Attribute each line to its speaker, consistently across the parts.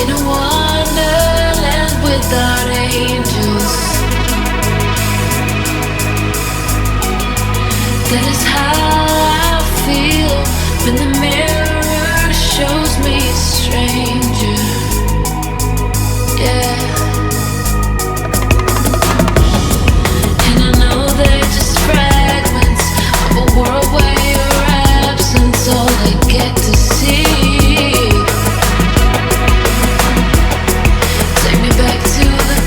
Speaker 1: in a wonderland without angels. That is how I feel when the mirror shows me a stranger. Yeah. And I know they're just fragments of a world where your absence all I get to see. Take me back to the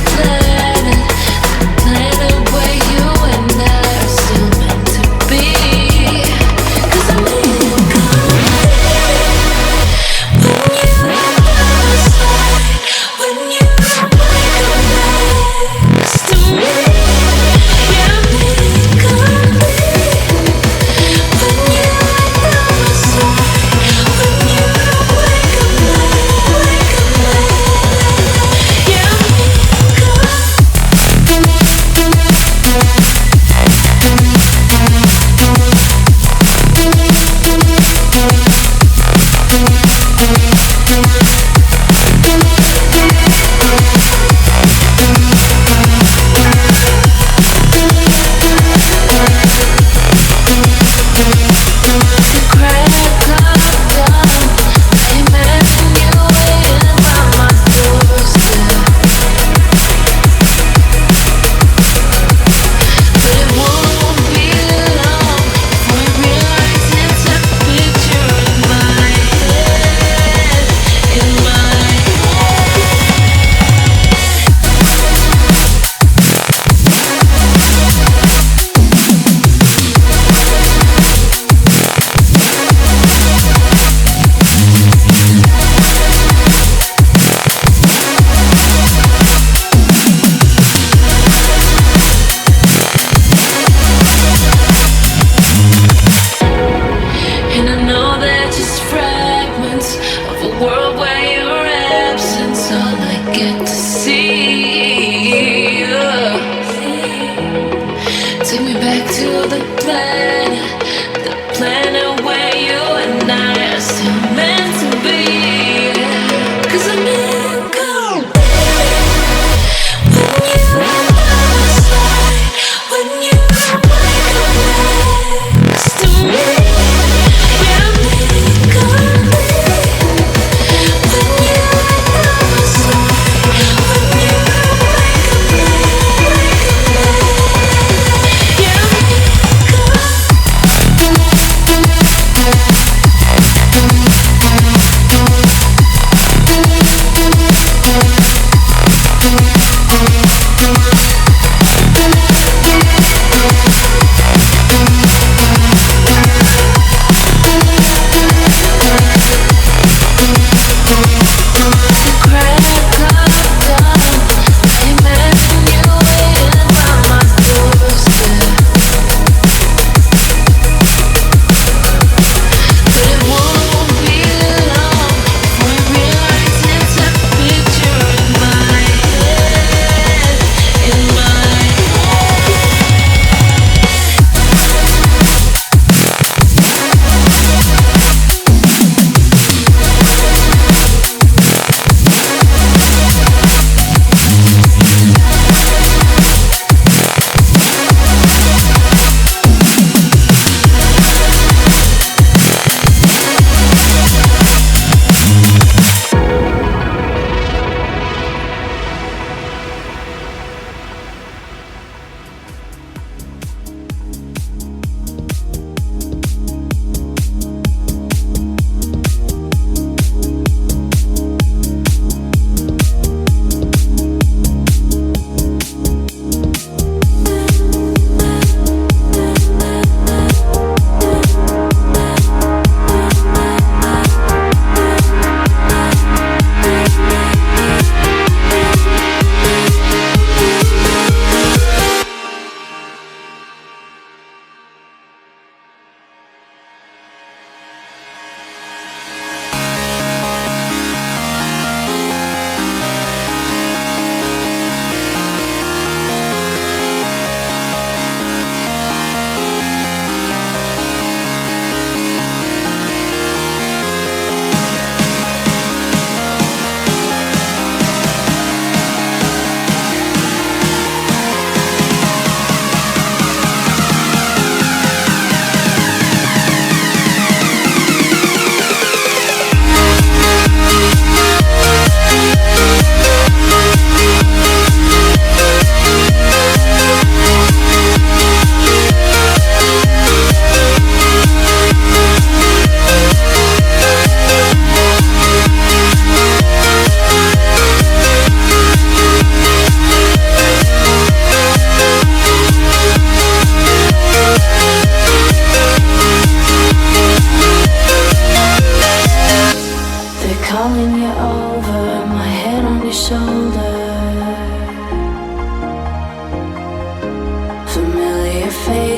Speaker 1: planet where you and I are still meant to be. 'Cause I need you when you are beside, when you wake up next to me. Yeah, I need you company when you are beside, when you wake up late. Yeah, I need you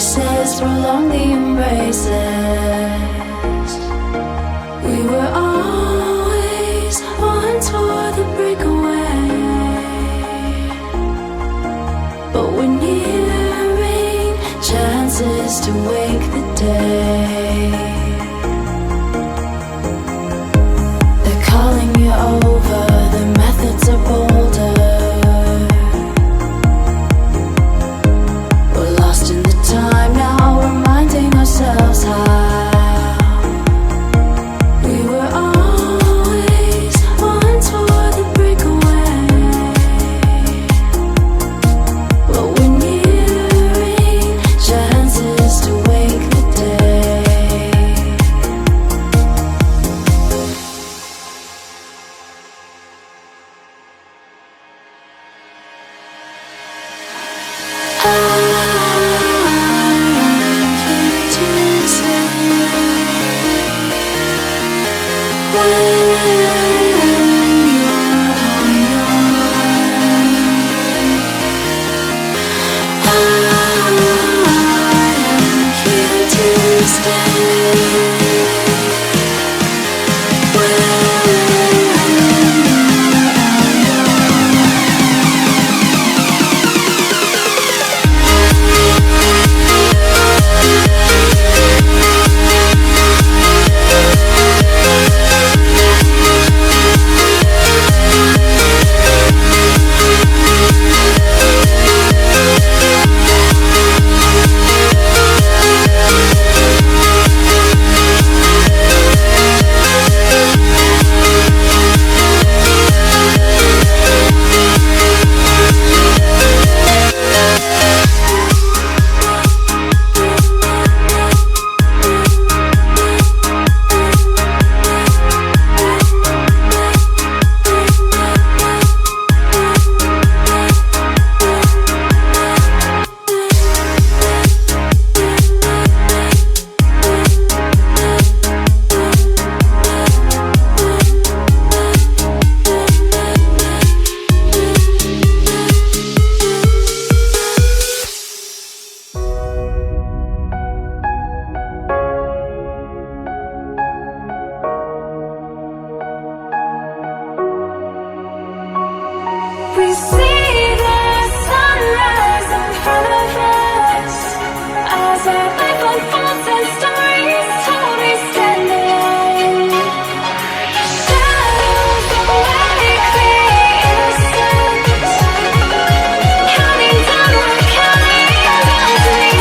Speaker 1: faces, prolong the embraces. We were always one toward the breakaway, but we're nearing chances to wake the day. They're calling you over, the methods are bolder. We're lost in the time now, reminding ourselves how we were always one toward the breakaway, but we're nearing chances to wake the day. We see the sunrise in front of us as our life unfolds and stories told. We stand alone. Shadows awake the innocent, counting down, we're counting down to the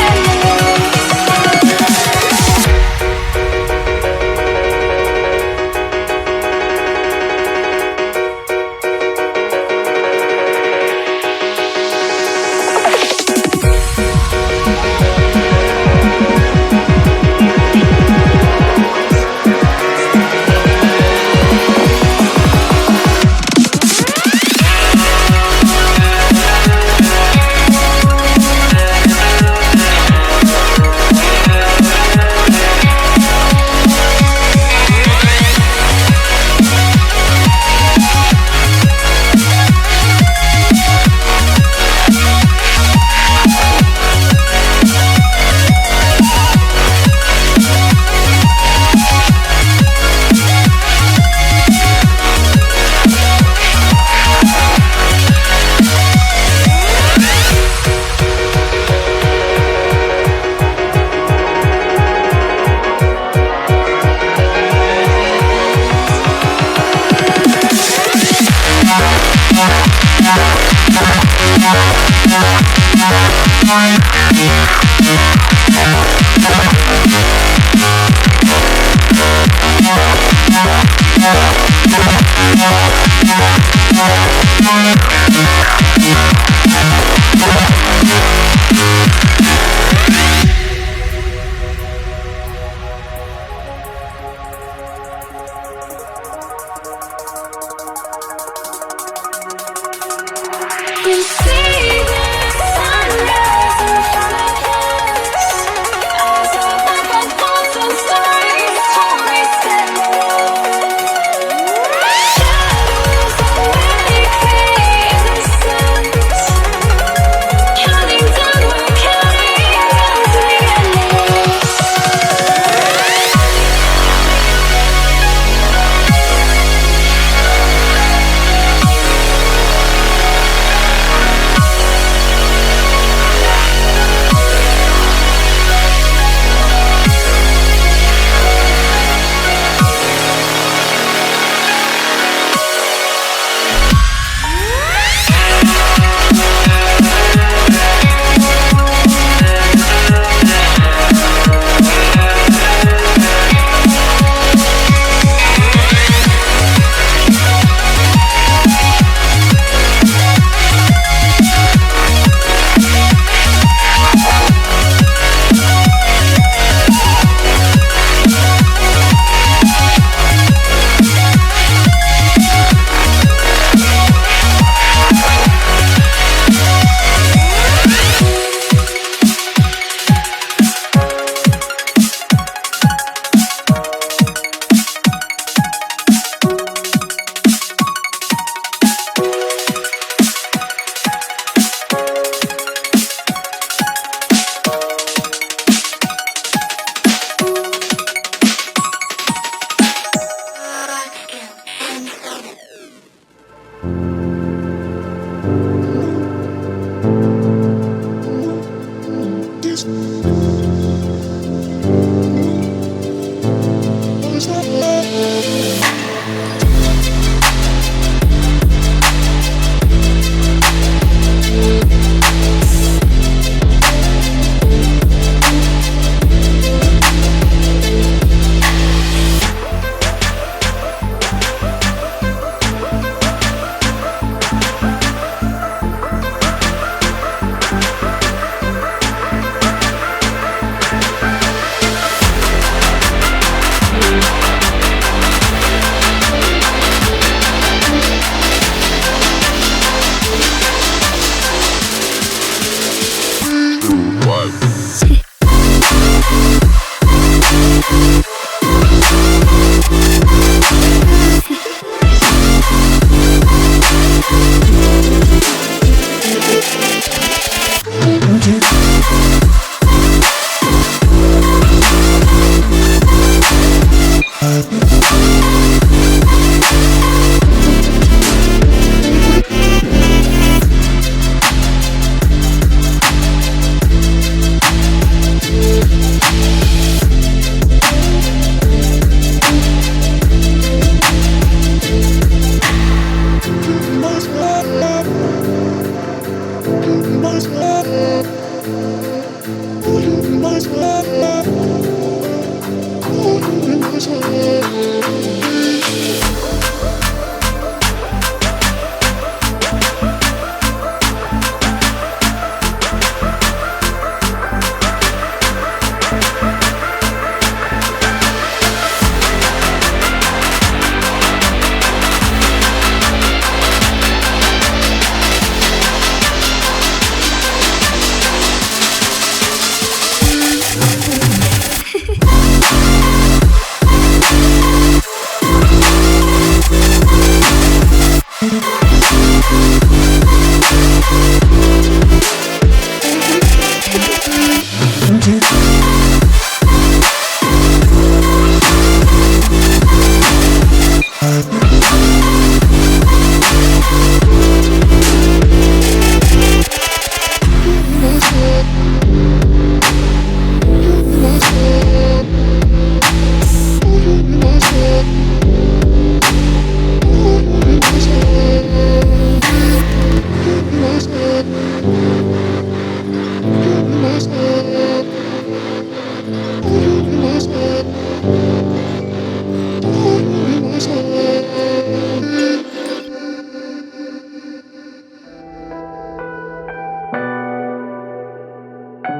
Speaker 1: I'm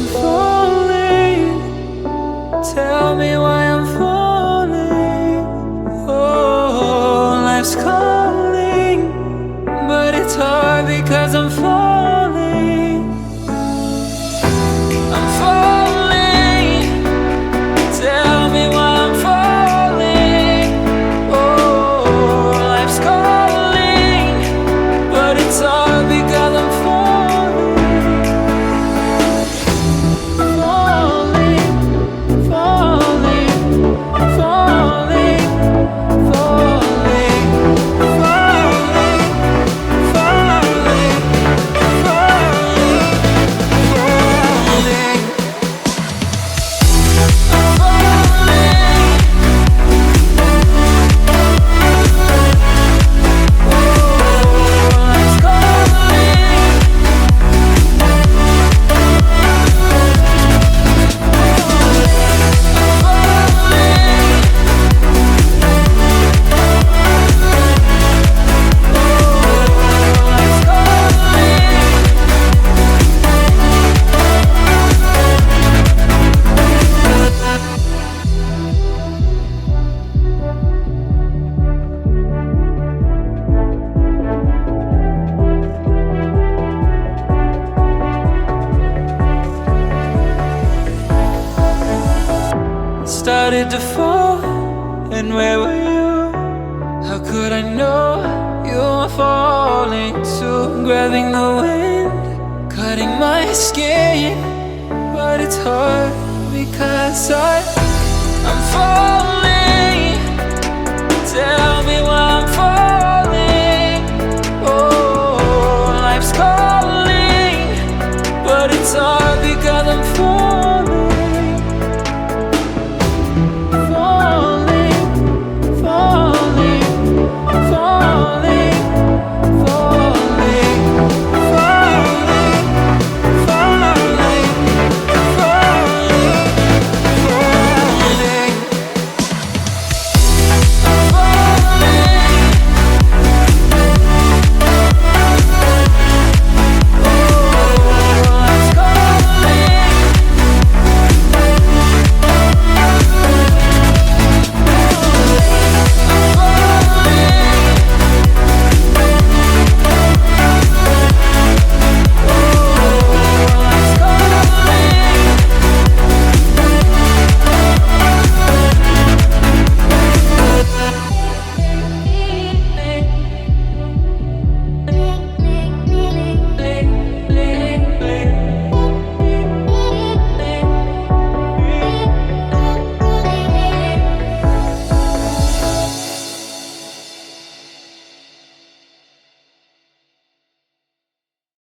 Speaker 1: falling. Tell me why I'm falling. Oh, life's calling, but it's hard because I'm falling. I'm falling. Tell me why I'm falling. Oh, life's calling, but it's hard because I'm falling. Falling, falling, falling, falling, falling, falling, falling, started to fall, and where were you? How could I know you were falling too? Grabbing the wind, cutting my skin, but it's hard because I'm falling. Tell me why